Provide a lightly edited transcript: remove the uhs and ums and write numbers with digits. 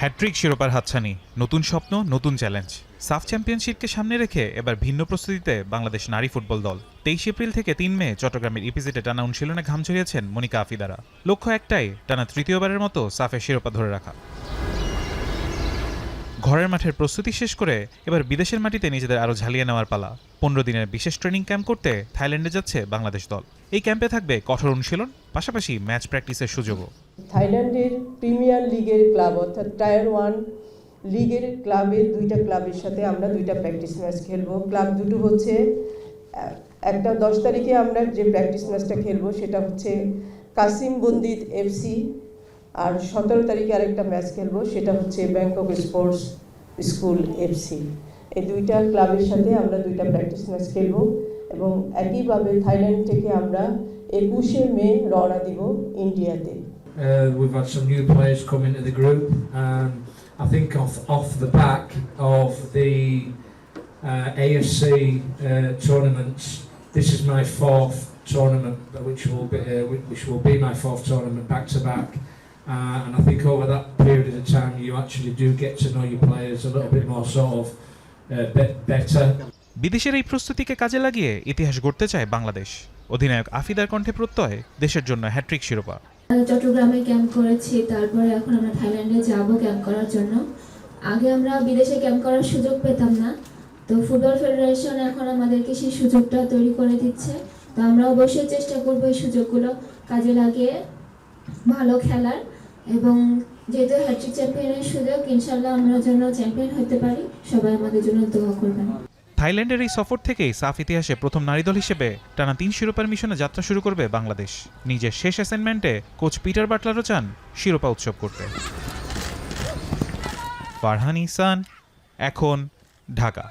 Hat trick শিরোপার হাতছানি, নতুন স্বপ্ন, নতুন চ্যালেঞ্জ। সাফ চ্যাম্পিয়নশিপকে সামনে রেখে এবার ভিন্ন প্রস্তুতিতে বাংলাদেশ নারী ফুটবল দল। 23 এপ্রিল থেকে 3 মে চট্টগ্রামের ইপিজেডে টানা অনুশীলনে ঘাম ঝরিয়েছেন মনিকা আফিদারা। লক্ষ্য একটাই, টানা তৃতীয়বারের মতো সাফের শিরোপা ধরে রাখা। ঘরের মাঠের প্রস্তুতি শেষ করে এবার বিদেশের মাটিতে নিজেদের আরও ঝালিয়ে নেওয়ার পালা। 15 দিনের বিশেষ ট্রেনিং ক্যাম্প করতে থাইল্যান্ডে যাচ্ছে বাংলাদেশ দল। এই ক্যাম্পে থাকবে কঠোর অনুশীলন, পাশাপাশি ম্যাচ প্র্যাকটিসের সুযোগও। থাইল্যান্ডের প্রিমিয়ার লিগের ক্লাব অর্থাৎ টায়ার 1 লিগের ক্লাবের দুইটা ক্লাবের সাথে আমরা দুইটা প্র্যাকটিস ম্যাচ খেলবো। ক্লাব দুটো হচ্ছে, একটা 10 তারিখে আমরা যে প্র্যাকটিস ম্যাচটা খেলবো সেটা হচ্ছে কাসিম বন্দিত এফসি, আর 17 তারিখে আরেকটা ম্যাচ খেলবো সেটা হচ্ছে ব্যাংকক স্পোর্টস স্কুল এফসি। এই দুইটা ক্লাবের সাথে আমরা দুইটা প্র্যাকটিস ম্যাচ খেলবো এবং একইভাবে থাইল্যান্ড থেকে আমরা 21শে মে রওনা দিব ইন্ডিয়াতে। We've had some new players come into the group, and I think off the back of the ASC tournaments, this is my fourth tournament, which will be my fourth tournament back to back. And I think over that period of time, you actually do get to know your players a little bit more sort of better. বিদেশের এই প্রস্তুতিকে কাজে লাগিয়ে ইতিহাস গড়তে চায় বাংলাদেশ। অধিনায়ক আফিদার কণ্ঠে প্রত্যয়, দেশের জন্য হ্যাট্রিক শিরোপা। চট্টগ্রামে ক্যাম্প করেছি, তারপরে এখন আমরা থাইল্যান্ডে যাব ক্যাম্প করার জন্য। আগে আমরা বিদেশে ক্যাম্প করার সুযোগ পেতাম না, তো ফুটবল ফেডারেশন এখন আমাদেরকে সেই সুযোগটা তৈরি করে দিচ্ছে। তো আমরা অবশ্যই চেষ্টা করব এই সুযোগগুলো কাজে লাগিয়ে ভালো খেলার, এবং যেহেতু হ্যাট্রিক চ্যাম্পিয়নের সুযোগ, ইনশাল্লাহ আমরা যেন চ্যাম্পিয়ন হতে পারি। সবাই আমাদের জন্য দোয়া করবেন। থাইল্যান্ডের এই সফর থেকেই সাফ ইতিহাসে প্রথম নারী দল হিসেবে টানা 3 শিরোপার মিশনে যাত্রা শুরু করবে বাংলাদেশ। নিজের শেষ অ্যাসাইনমেন্টে কোচ পিটার বাটলারও চান শিরোপা উৎসব করতে। ফারহান ইহসান, এখন, ঢাকা।